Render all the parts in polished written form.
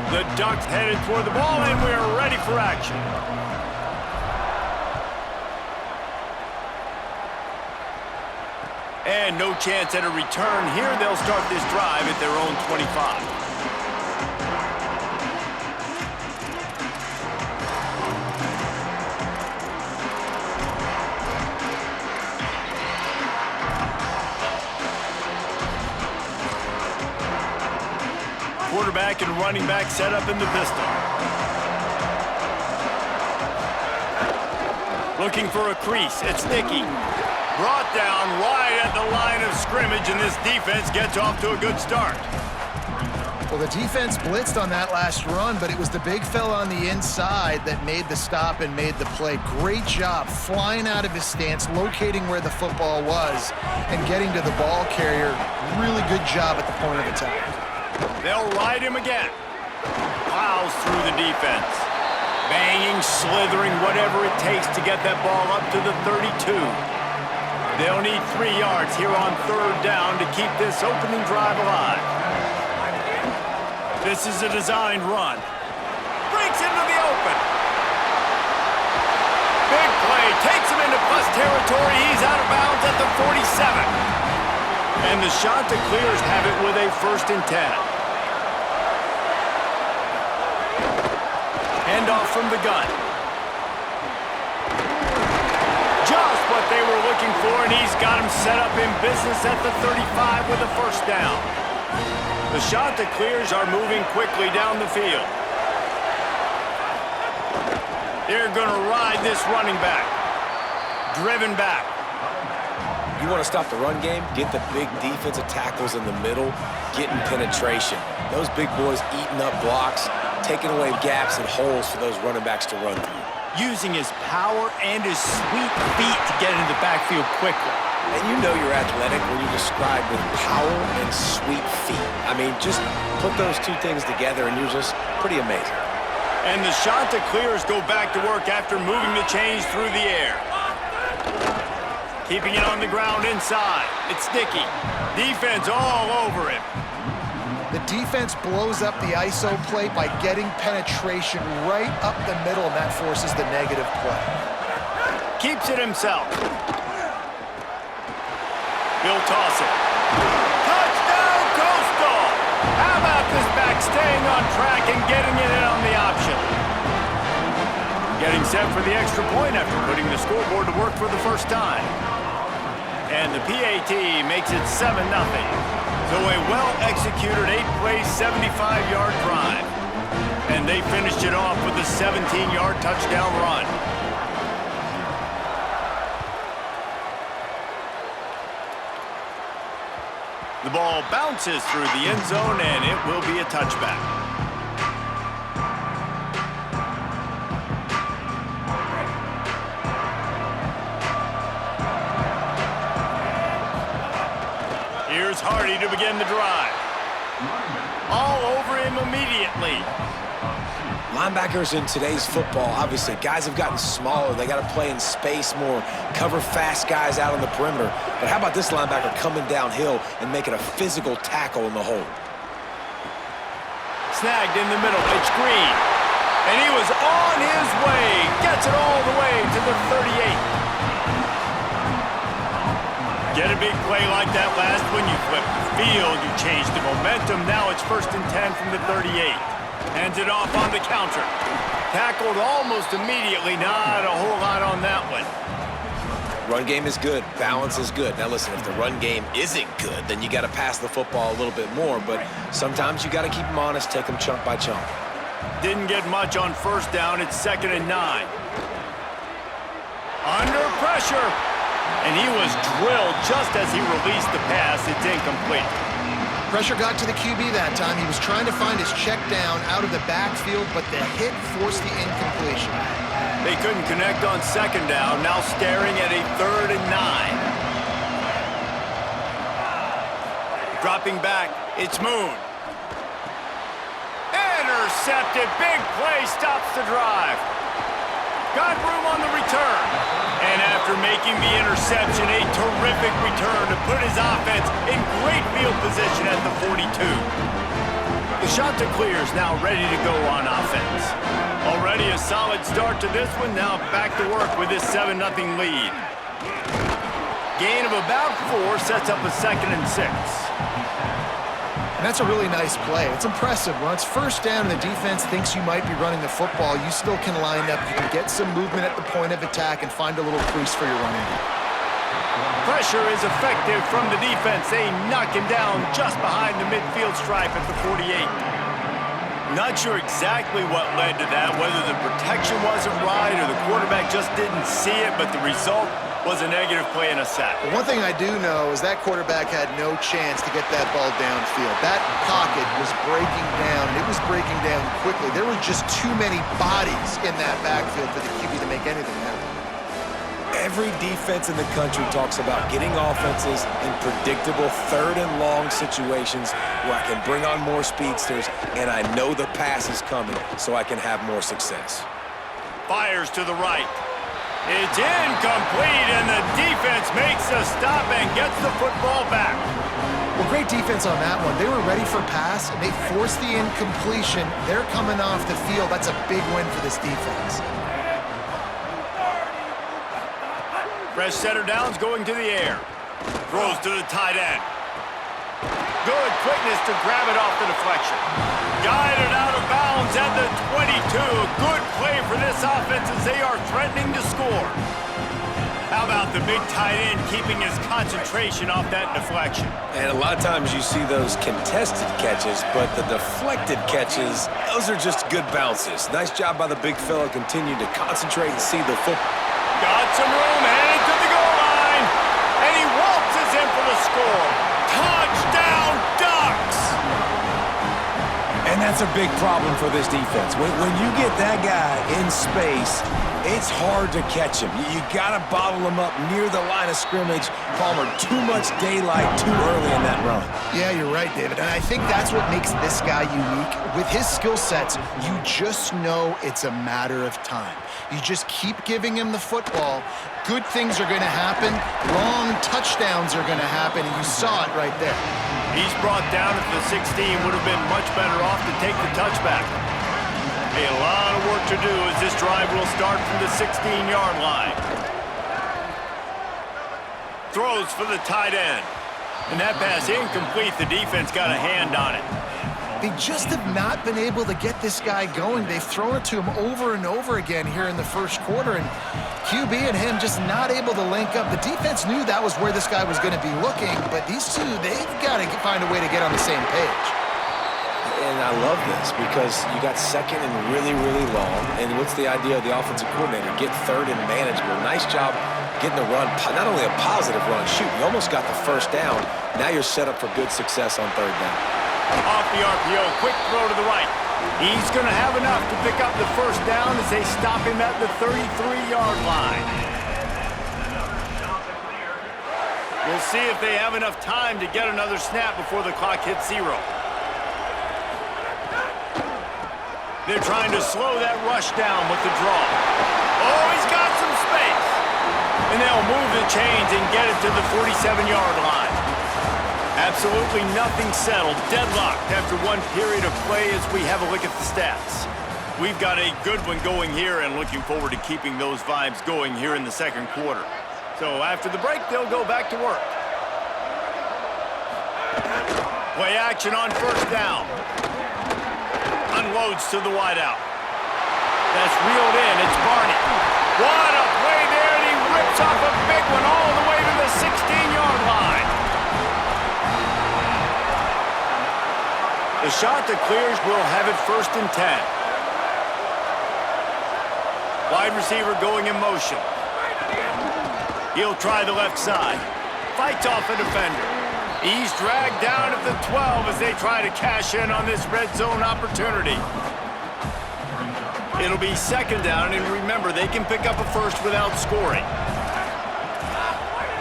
The Ducks headed toward the ball, and we're ready for action. And no chance at a return here. They'll start this drive at their own 25. Quarterback and running back set up in the pistol. Looking for a crease. It's Nicky. Brought down right at the line of scrimmage, and this defense gets off to a good start. Well, the defense blitzed on that last run, but it was the big fella on the inside that made the stop and made the play. Great job flying out of his stance, locating where the football was, and getting to the ball carrier. Really good job at the point of attack. They'll ride him again. Plows through the defense. Banging, slithering, whatever it takes to get that ball up to the 32. They'll need 3 yards here on 3rd down to keep this opening drive alive. This is a designed run. Breaks into the open. Big play. Takes him into plus territory. He's out of bounds at the 47. And the Chanticleers have it with a 1st and 10. Handoff from the gun. Just what they were looking for, and he's got him set up in business at the 35 with a 1st down. The Chanticleers are moving quickly down the field. They're going to ride this running back. Driven back. You want to stop the run game? Get the big defensive tackles in the middle, getting penetration. Those big boys eating up blocks, taking away gaps and holes for those running backs to run through. Using his power and his sweet feet to get into the backfield quickly. And you know you're athletic when you describe with power and sweet feet. I mean, just put those two things together and you're just pretty amazing. And the Chanticleers go back to work after moving the chains through the air. Keeping it on the ground inside. It's Nicky. Defense all over him. The defense blows up the ISO play by getting penetration right up the middle, and that forces the negative play. Keeps it himself. He'll toss it. Touchdown, Coastal! How about this back staying on track and getting it in on the option? Getting set for the extra point after putting the scoreboard to work for the 1st time. And the PAT makes it 7-0. So a well-executed 8-play, 75-yard drive. And they finished it off with a 17-yard touchdown run. The ball bounces through the end zone, and it will be a touchback. Here's Hardy to begin the drive. All over him immediately. Linebackers in today's football, obviously, guys have gotten smaller. They got to play in space more, cover fast guys out on the perimeter. But how about this linebacker coming downhill and making a physical tackle in the hole? Snagged in the middle. It's Green. And he was on his way. Gets it all the way to the 38. Get a big play like that last one, you flip the field, you change the momentum. Now it's 1st and 10 from the 38. Hands it off on the counter. Tackled almost immediately. Not a whole lot on that one. Run game is good. Balance is good. Now listen, if the run game isn't good, then you got to pass the football a little bit more. But sometimes you got to keep them honest, take them chunk by chunk. Didn't get much on 1st down. It's 2nd and 9. Under pressure. And he was drilled just as he released the pass. It's incomplete. Pressure got to the QB that time. He was trying to find his check down out of the backfield, but the hit forced the incompletion. They couldn't connect on 2nd down. Now staring at a 3rd and 9. Dropping back, it's Moon. Intercepted. Big play stops the drive. Got room on the return. And after making the interception, a terrific return to put his offense in great field position at the 42. The shot to clear is now ready to go on offense. Already a solid start to this one. Now back to work with this 7-0 lead. Gain of about 4 sets up a 2nd and 6. And that's a really nice play. It's impressive. When it's first down and the defense thinks you might be running the football, you still can line up. You can get some movement at the point of attack and find a little crease for your running back. Pressure is effective from the defense. They knock him down just behind the midfield stripe at the 48. Not sure exactly what led to that, whether the protection wasn't right or the quarterback just didn't see it, but the result was a negative play and a sack. One thing I do know is that quarterback had no chance to get that ball downfield. That pocket was breaking down, and it was breaking down quickly. There were just too many bodies in that backfield for the QB to make anything happen. Every defense in the country talks about getting offenses in predictable 3rd and long situations where I can bring on more speedsters and I know the pass is coming so I can have more success. Fires to the right. It's incomplete, and the defense makes a stop and gets the football back. Well, great defense on that one. They were ready for pass, and they forced the incompletion. They're coming off the field. That's a big win for this defense. Fresh setter downs going to the air. Throws to the tight end. Good quickness to grab it off the deflection. Guided out of bounds at the 22. Good play for this offense as they are threatening to score. How about the big tight end keeping his concentration off that deflection? And a lot of times you see those contested catches, but the deflected catches, those are just good bounces. Nice job by the big fella, continue to concentrate and see the football. Got some room, headed to the goal line, and he waltzes in for the score. Touchdown, Ducks! And that's a big problem for this defense. When you get that guy in space, it's hard to catch him. You got to bottle him up near the line of scrimmage. Palmer, too much daylight too early in that run. Yeah, you're right, David. And I think that's what makes this guy unique. With his skill sets, you just know it's a matter of time. You just keep giving him the football. Good things are going to happen. Long touchdowns are going to happen, and you saw it right there. He's brought down at the 16. Would have been much better off to take the touchback. A lot of work to do as this drive will start from the 16-yard line. Throws for the tight end. And that pass incomplete. The defense got a hand on it. They just have not been able to get this guy going. They've thrown it to him over and over again here in the first quarter, and QB and him just not able to link up. The defense knew that was where this guy was going to be looking, but these two, they've got to find a way to get on the same page. And I love this because you got 2nd and really, really long. And what's the idea of the offensive coordinator? Get 3rd and manageable. Nice job getting the run, not only a positive run, shoot, you almost got the first down. Now you're set up for good success on 3rd down. Off the RPO, quick throw to the right. He's going to have enough to pick up the first down as they stop him at the 33-yard line. We'll see if they have enough time to get another snap before the clock hits 0. They're trying to slow that rush down with the draw. Oh, he's got some space. And they'll move the chains and get it to the 47-yard line. Absolutely nothing settled, deadlocked after one period of play as we have a look at the stats. We've got a good one going here and looking forward to keeping those vibes going here in the second quarter. So after the break, they'll go back to work. Play action on first down. Unloads to the wideout. That's reeled in. It's Barney. What a play there, and he rips off a big one all the way to the 16-yard line. The shot that clears will have it 1st and 10. Wide receiver going in motion. He'll try the left side. Fights off a defender. He's dragged down at the 12 as they try to cash in on this red zone opportunity. It'll be 2nd down, and remember, they can pick up a first without scoring.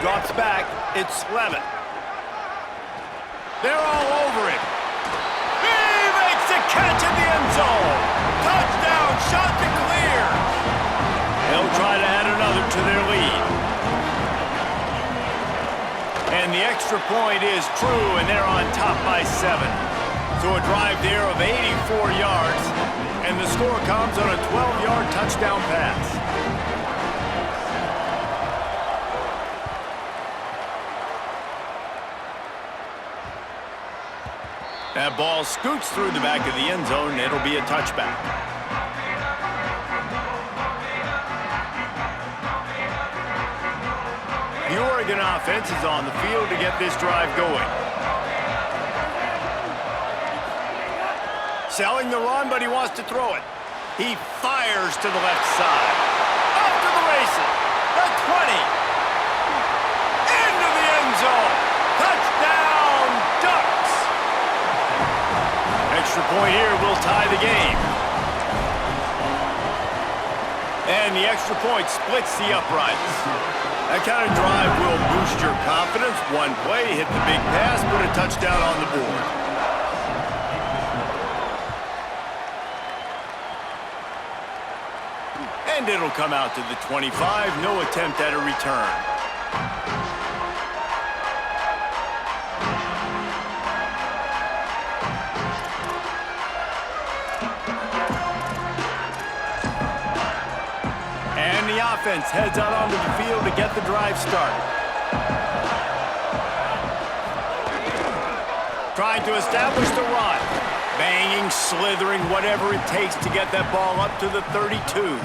Drops back. It's Levitt. They're all over him. He makes the catch in the end zone. Touchdown, shot to clear. They'll try to add another to their lead. And the extra point is true, and they're on top by 7. So a drive there of 84 yards, and the score comes on a 12-yard touchdown pass. That ball scoots through the back of the end zone, and it'll be a touchback. The Oregon offense is on the field to get this drive going. Selling the run, but he wants to throw it. He fires to the left side. Off to the races. The 20. Into the end zone. Touchdown, Ducks. Extra point here will tie the game. And the extra point splits the uprights. That kind of drive will boost your confidence. One play, hit the big pass, put a touchdown on the board. And it'll come out to the 25. No attempt at a return. And the offense heads out onto the field to get the drive started. Trying to establish the run. Banging, slithering, whatever it takes to get that ball up to the 32.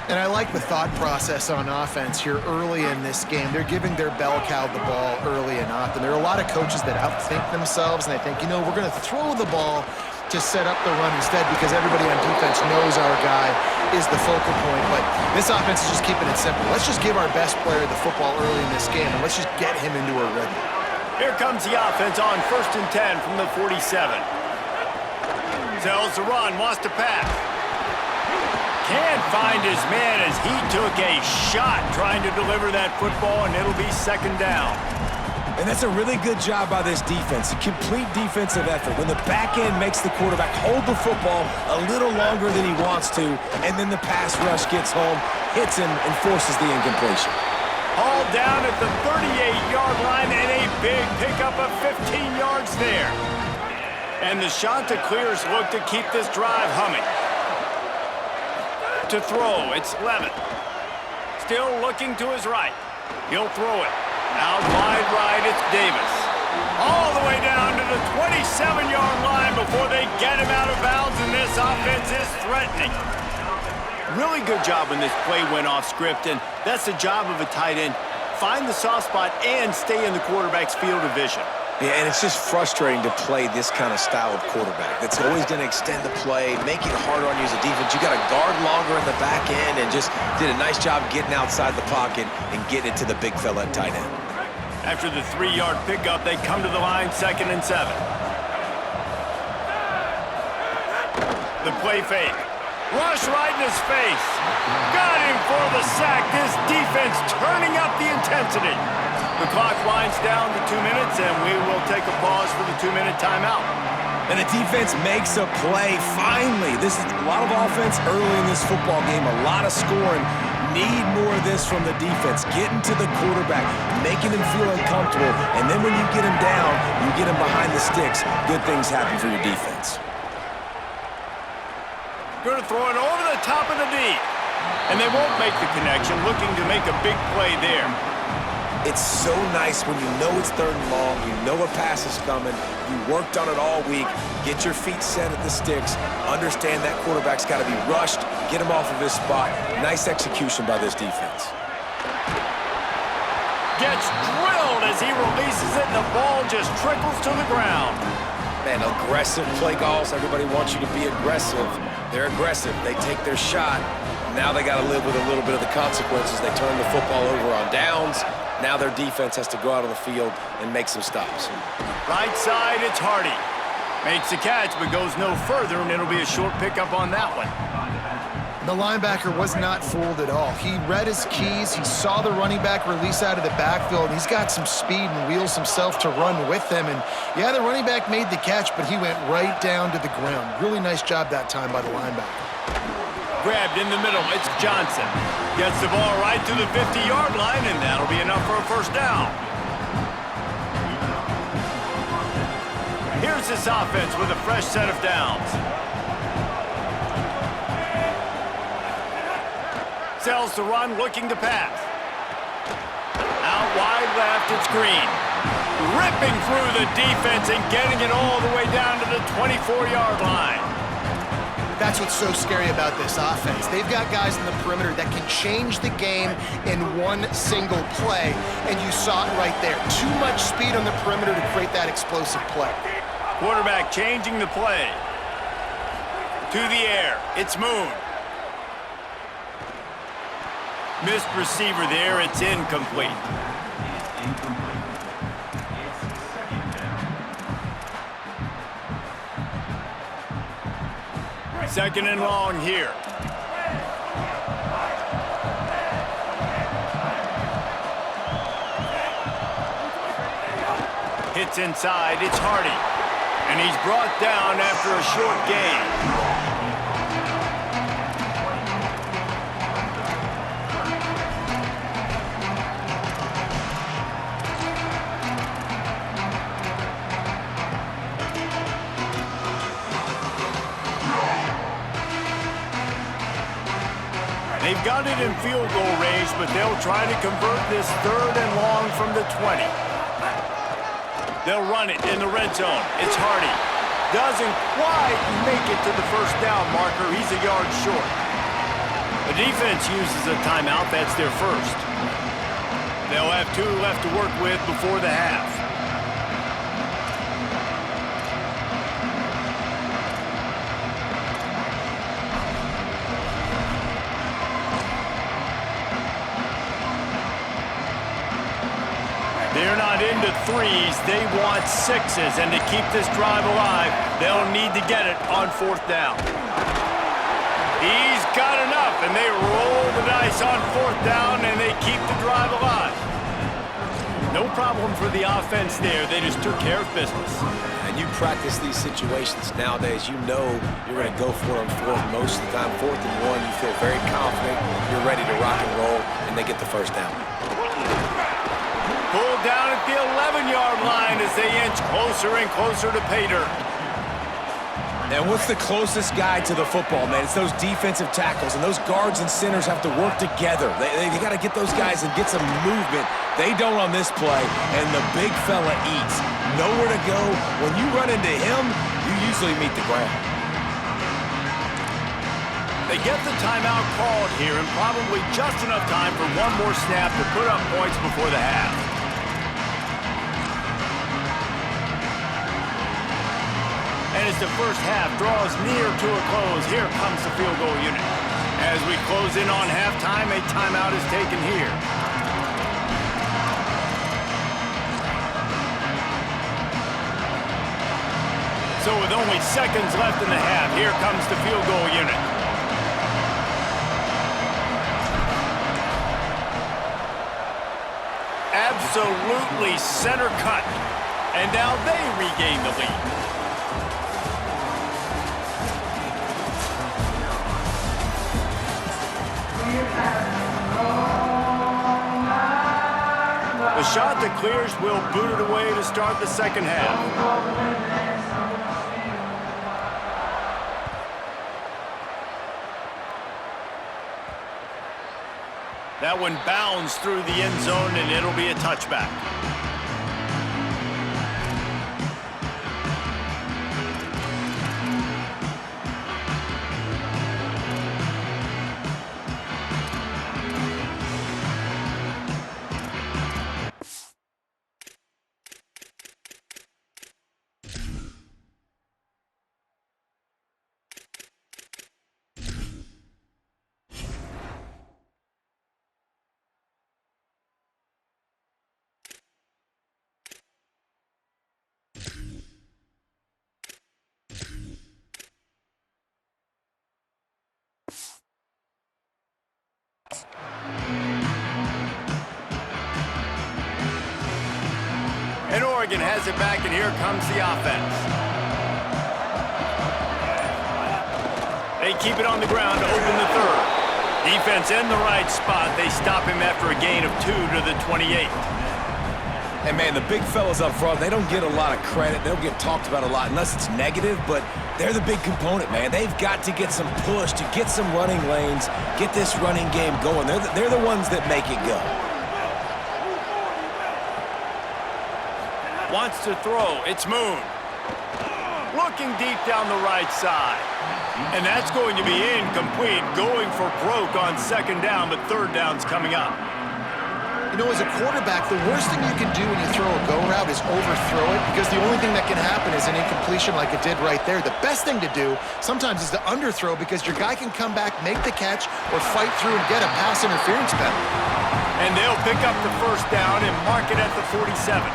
And I like the thought process on offense here early in this game. They're giving their bell cow the ball early and often. There are a lot of coaches that outthink themselves, and they think, you know, we're going to throw the ball to set up the run instead because everybody on defense knows our guy is the focal point. But this offense is just keeping it simple. Let's just give our best player the football early in this game, and let's just get him into a rhythm. Here comes the offense on 1st and 10 from the 47. Sells the run, wants to pass. Can't find his man as he took a shot trying to deliver that football, and it'll be 2nd down. And that's a really good job by this defense, a complete defensive effort. When the back end makes the quarterback hold the football a little longer than he wants to, and then the pass rush gets home, hits him, and forces the incompletion. All down at the 38-yard line, and a big pickup of 15 yards there. And the Chanticleers look to keep this drive humming. To throw, it's Levitt. Still looking to his right. He'll throw it. Out wide right, it's Davis. All the way down to the 27-yard line before they get him out of bounds, and this offense is threatening. Really good job when this play went off script, and that's the job of a tight end. Find the soft spot and stay in the quarterback's field of vision. Yeah, and it's just frustrating to play this kind of style of quarterback. That's always going to extend the play, make it harder on you as a defense. You got to guard longer in the back end, and just did a nice job getting outside the pocket and getting it to the big fella at tight end. After the 3-yard pickup, they come to the line 2nd and 7. The play fake. Rush right in his face. Got him for the sack. This defense turning up the intensity. The clock winds down to 2 minutes, and we will take a pause for the 2-minute timeout. And the defense makes a play, finally. This is a lot of offense early in this football game, a lot of scoring. Need more of this from the defense. Getting to the quarterback, making him feel uncomfortable, and then when you get him down, you get him behind the sticks. Good things happen for your defense. Going to throw it over the top of the D. And they won't make the connection, looking to make a big play there. It's so nice when you know it's 3rd and long, you know a pass is coming, you worked on it all week, get your feet set at the sticks, understand that quarterback's got to be rushed, get him off of his spot. Nice execution by this defense. Gets drilled as he releases it, and the ball just trickles to the ground. Man, aggressive play calls. Everybody wants you to be aggressive. They're aggressive. They take their shot. Now they got to live with a little bit of the consequences. They turn the football over on downs. Now their defense has to go out on the field and make some stops. Right side, it's Hardy. Makes the catch, but goes no further, and it'll be a short pickup on that one. The linebacker was not fooled at all. He read his keys. He saw the running back release out of the backfield. He's got some speed and wheels himself to run with them. And, yeah, the running back made the catch, but he went right down to the ground. Really nice job that time by the linebacker. Grabbed in the middle, it's Johnson. Gets the ball right to the 50-yard line, and that'll be enough for a 1st down. Here's Here's this offense with a fresh set of downs. Sells to run, looking to pass. Out wide left, it's Green. Ripping through the defense and getting it all the way down to the 24-yard line. That's what's so scary about this offense. They've got guys in the perimeter that can change the game in one single play, and you saw it right there. Too much speed on the perimeter to create that explosive play. Quarterback changing the play. To the air, it's Moon. Missed receiver there, it's incomplete. Second and long here. Hits inside, it's Hardy. And he's brought down after a short gain. They've got it in field goal range, but they'll try to convert this third and long from the 20. They'll run it in the red zone. It's Hardy. Doesn't quite make it to the first down marker. He's a yard short. The defense uses a timeout. That's their first. They'll have 2 left to work with before the half. They're not into 3s, they want 6s, and to keep this drive alive, they'll need to get it on 4th down. He's got enough, and they roll the dice on 4th down, and they keep the drive alive. No problem for the offense there, they just took care of business. And you practice these situations nowadays, you know you're going to go for it on 4th most of the time. 4th and 1, you feel very confident, you're ready to rock and roll, and they get the first down. Pulled down at the 11-yard line as they inch closer and closer to pay dirt. And what's the closest guy to the football, man? It's those defensive tackles, and those guards and centers have to work together. They got to get those guys and get some movement. They don't on this play, and the big fella eats. Nowhere to go. When you run into him, you usually meet the ground. They get the timeout called here, and probably just enough time for one more snap to put up points before the half. And as the first half draws near to a close, here comes the field goal unit. As we close in on halftime, a timeout is taken here. So with only seconds left in the half, here comes the field goal unit. Absolutely center cut. And now they regain the lead. The shot that clears will boot it away to start the second half. That one bounds through the end zone, and it'll be a touchback. And Oregon has it back, and here comes the offense. They keep it on the ground to open the third. Defense in the right spot. They stop him after a gain of 2 to the 28. And, man, the big fellas up front, they don't get a lot of credit. They don't get talked about a lot unless it's negative, but they're the big component, man. They've got to get some push, to get some running lanes, get this running game going. They're the ones that make it go. Wants to throw. It's Moon. Looking deep down the right side. And that's going to be incomplete. Going for broke on second down, but third down's coming up. You know, as a quarterback, the worst thing you can do when you throw a go route is overthrow it, because the only thing that can happen is an incompletion like it did right there. The best thing to do sometimes is to underthrow, because your guy can come back, make the catch, or fight through and get a pass interference penalty. And they'll pick up the first down and mark it at the 47.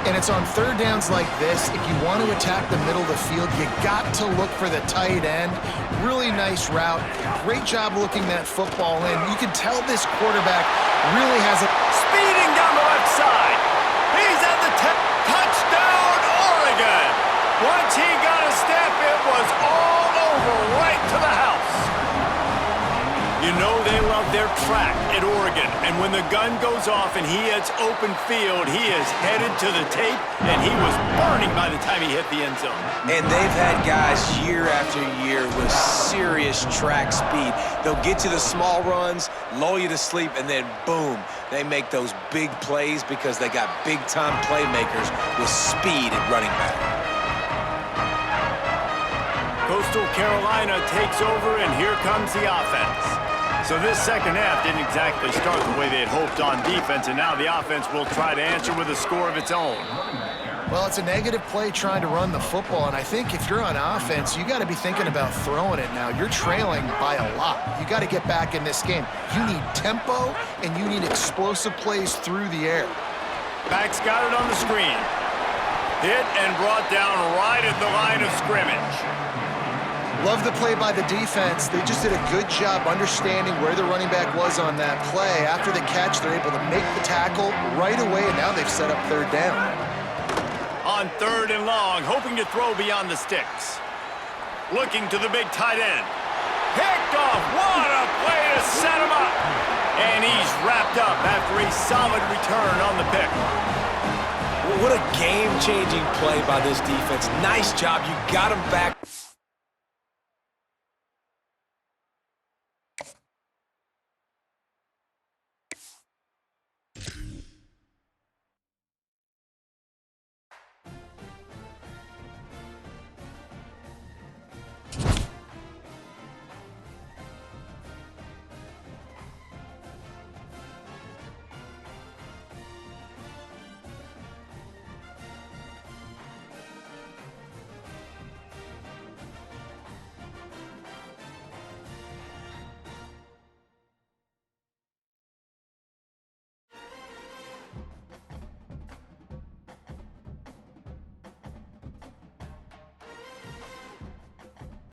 And it's on third downs like this, if you want to attack the middle of the field, you got to look for the tight end. Really nice route. Great job looking that football in. You can tell this quarterback really has a... Speeding down the left side. He's at the touchdown, Oregon. Once he got a step, it was all over right to the house. You know they love their track at Oregon, and when the gun goes off and he hits open field, he is headed to the tape, and he was burning by the time he hit the end zone. And they've had guys year after year with serious track speed. They'll get you the small runs, lull you to sleep, and then boom, they make those big plays because they got big-time playmakers with speed at running back. Coastal Carolina takes over, and here comes the offense. So this second half didn't exactly start the way they had hoped on defense, and now the offense will try to answer with a score of its own. Well, it's a negative play trying to run the football, and I think if you're on offense, you got to be thinking about throwing it now. You're trailing by a lot. You got to get back in this game. You need tempo, and you need explosive plays through the air. Backs got it on the screen. Hit and brought down right at the line of scrimmage. Love the play by the defense. They just did a good job understanding where the running back was on that play. After the catch, they're able to make the tackle right away, and now they've set up third down. On third and long, hoping to throw beyond the sticks. Looking to the big tight end. Picked off. What a play to set him up. And he's wrapped up after a solid return on the pick. What a game-changing play by this defense. Nice job. You got him back.